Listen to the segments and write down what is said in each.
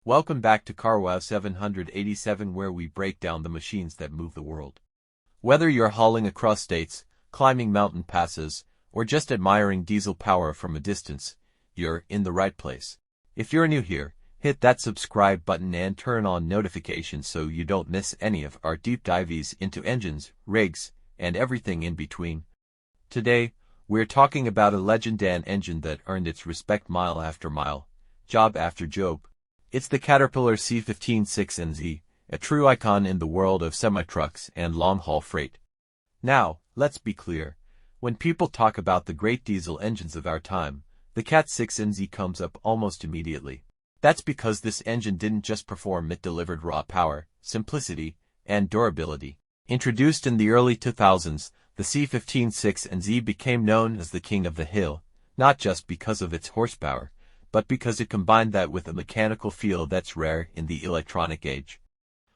Welcome back to CarWow 787, where we break down the machines that move the world. Whether you're hauling across states, climbing mountain passes, or just admiring diesel power from a distance, you're in the right place. If you're new here, hit that subscribe button and turn on notifications so you don't miss any of our deep dives into engines, rigs, and everything in between. Today, we're talking about a legendary engine that earned its respect mile after mile, job after job. It's the Caterpillar C15-6NZ, a true icon in the world of semi-trucks and long-haul freight. Now, let's be clear. When people talk about the great diesel engines of our time, the Cat 6NZ comes up almost immediately. That's because this engine didn't just perform, it delivered raw power, simplicity, and durability. Introduced in the early 2000s, the C15-6NZ became known as the King of the Hill, not just because of its horsepower, but because it combined that with a mechanical feel that's rare in the electronic age.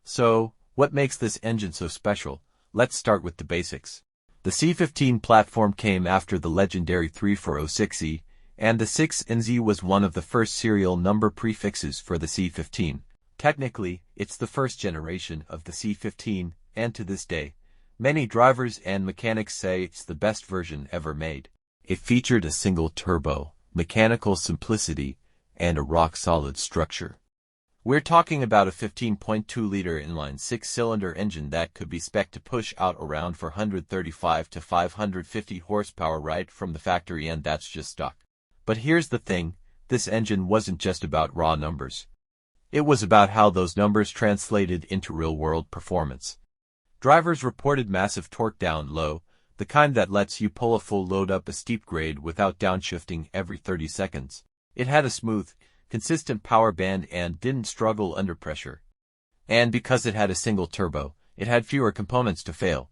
So, what makes this engine so special? Let's start with the basics. The C15 platform came after the legendary 3406E, and the 6NZ was one of the first serial number prefixes for the C15. Technically, it's the first generation of the C15, and to this day, many drivers and mechanics say it's the best version ever made. It featured a single turbo, mechanical simplicity, and a rock-solid structure. We're talking about a 15.2-liter inline six-cylinder engine that could be spec'd to push out around 435 to 550 horsepower right from the factory, and that's just stock. But here's the thing, this engine wasn't just about raw numbers. It was about how those numbers translated into real-world performance. Drivers reported massive torque down low, the kind that lets you pull a full load up a steep grade without downshifting every 30 seconds. It had a smooth, consistent power band and didn't struggle under pressure. And because it had a single turbo, it had fewer components to fail.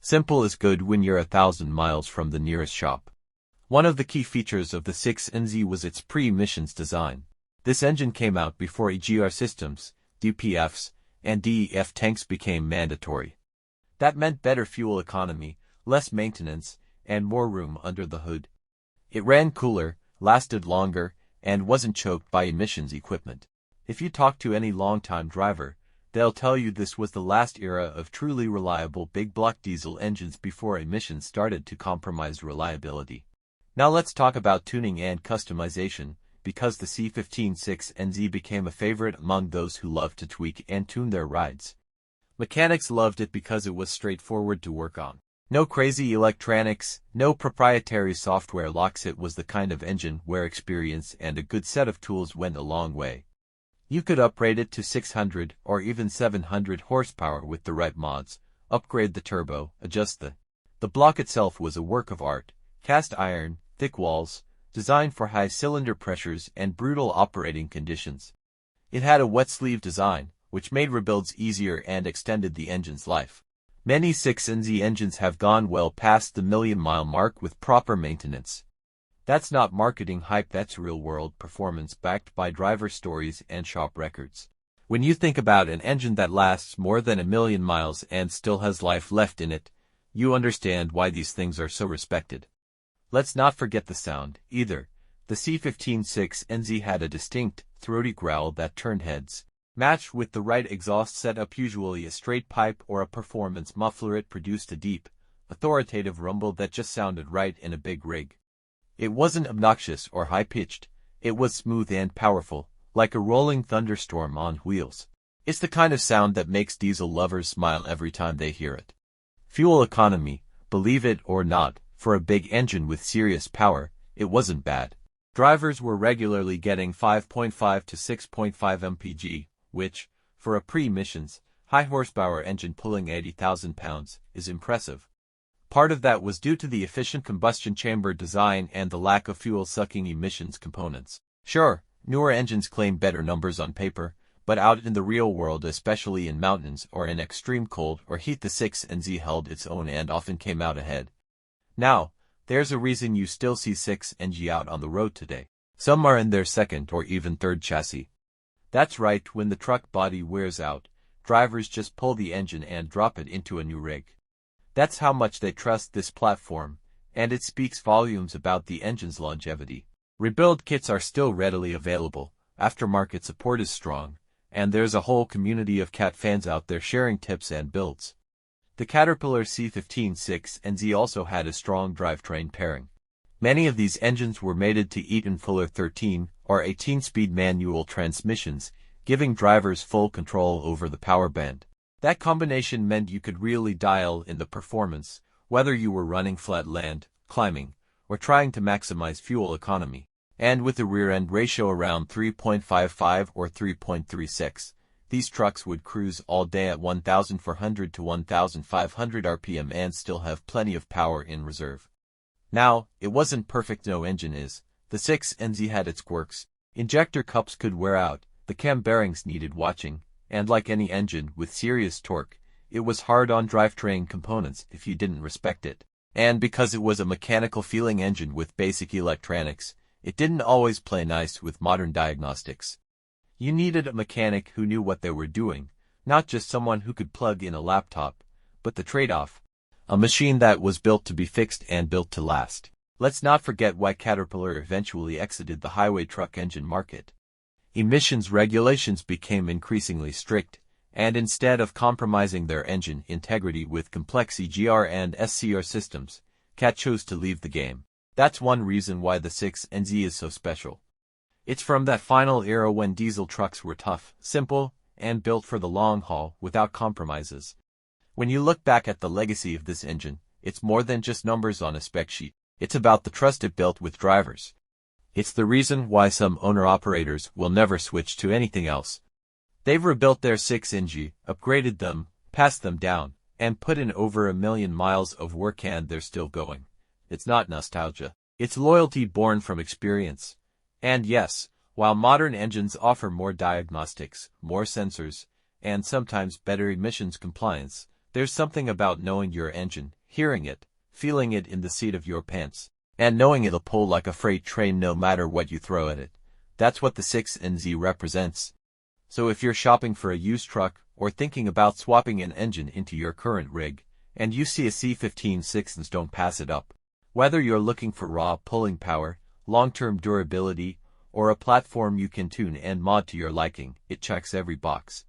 Simple is good when you're 1,000 miles from the nearest shop. One of the key features of the 6NZ was its pre-emissions design. This engine came out before EGR systems, DPFs, and DEF tanks became mandatory. That meant better fuel economy, less maintenance, and more room under the hood. It ran cooler, lasted longer, and wasn't choked by emissions equipment. If you talk to any long-time driver, they'll tell you this was the last era of truly reliable big-block diesel engines before emissions started to compromise reliability. Now let's talk about tuning and customization, because the C15-6NZ became a favorite among those who love to tweak and tune their rides. Mechanics loved it because it was straightforward to work on. No crazy electronics, no proprietary software locks. It was the kind of engine where experience and a good set of tools went a long way. You could upgrade it to 600 or even 700 horsepower with the right mods, upgrade the turbo, adjust the block itself was a work of art, cast iron, thick walls, designed for high cylinder pressures and brutal operating conditions. It had a wet sleeve design, which made rebuilds easier and extended the engine's life. Many 6NZ engines have gone well past the million-mile mark with proper maintenance. That's not marketing hype, that's real-world performance backed by driver stories and shop records. When you think about an engine that lasts more than 1,000,000 miles and still has life left in it, you understand why these things are so respected. Let's not forget the sound, either. The C15-6NZ had a distinct, throaty growl that turned heads. Matched with the right exhaust setup, usually a straight pipe or a performance muffler, it produced a deep, authoritative rumble that just sounded right in a big rig. It wasn't obnoxious or high-pitched, it was smooth and powerful, like a rolling thunderstorm on wheels. It's the kind of sound that makes diesel lovers smile every time they hear it. Fuel economy, believe it or not, for a big engine with serious power, it wasn't bad. Drivers were regularly getting 5.5 to 6.5 mpg, which, for a pre-emissions, high-horsepower engine pulling 80,000 pounds, is impressive. Part of that was due to the efficient combustion chamber design and the lack of fuel-sucking emissions components. Sure, newer engines claim better numbers on paper, but out in the real world, especially in mountains or in extreme cold or heat, the 6NZ held its own and often came out ahead. Now, there's a reason you still see 6NG out on the road today. Some are in their second or even third chassis. That's right, when the truck body wears out, drivers just pull the engine and drop it into a new rig. That's how much they trust this platform, and it speaks volumes about the engine's longevity. Rebuild kits are still readily available, aftermarket support is strong, and there's a whole community of cat fans out there sharing tips and builds. The Caterpillar C15-6NZ also had a strong drivetrain pairing. Many of these engines were mated to Eaton Fuller 13 or 18-speed manual transmissions, giving drivers full control over the power band. That combination meant you could really dial in the performance, whether you were running flat land, climbing, or trying to maximize fuel economy. And with the rear-end ratio around 3.55 or 3.36, these trucks would cruise all day at 1,400 to 1,500 RPM and still have plenty of power in reserve. Now, it wasn't perfect, no engine is. The 6NZ had its quirks. Injector cups could wear out, the cam bearings needed watching, and like any engine with serious torque, it was hard on drivetrain components if you didn't respect it. And because it was a mechanical-feeling engine with basic electronics, it didn't always play nice with modern diagnostics. You needed a mechanic who knew what they were doing, not just someone who could plug in a laptop, but the trade-off. A machine that was built to be fixed and built to last. Let's not forget why Caterpillar eventually exited the highway truck engine market. Emissions regulations became increasingly strict, and instead of compromising their engine integrity with complex EGR and SCR systems, Cat chose to leave the game. That's one reason why the 6NZ is so special. It's from that final era when diesel trucks were tough, simple, and built for the long haul without compromises. When you look back at the legacy of this engine, it's more than just numbers on a spec sheet. It's about the trust it built with drivers. It's the reason why some owner-operators will never switch to anything else. They've rebuilt their 6NG, upgraded them, passed them down, and put in over 1 million miles of work, and they're still going. It's not nostalgia. It's loyalty born from experience. And yes, while modern engines offer more diagnostics, more sensors, and sometimes better emissions compliance, there's something about knowing your engine, hearing it, feeling it in the seat of your pants, and knowing it'll pull like a freight train no matter what you throw at it. That's what the 6NZ represents. So if you're shopping for a used truck or thinking about swapping an engine into your current rig, and you see a C15-6NZ, don't pass it up. Whether you're looking for raw pulling power, long-term durability, or a platform you can tune and mod to your liking, it checks every box.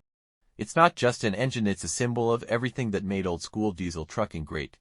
It's not just an engine, it's a symbol of everything that made old-school diesel trucking great.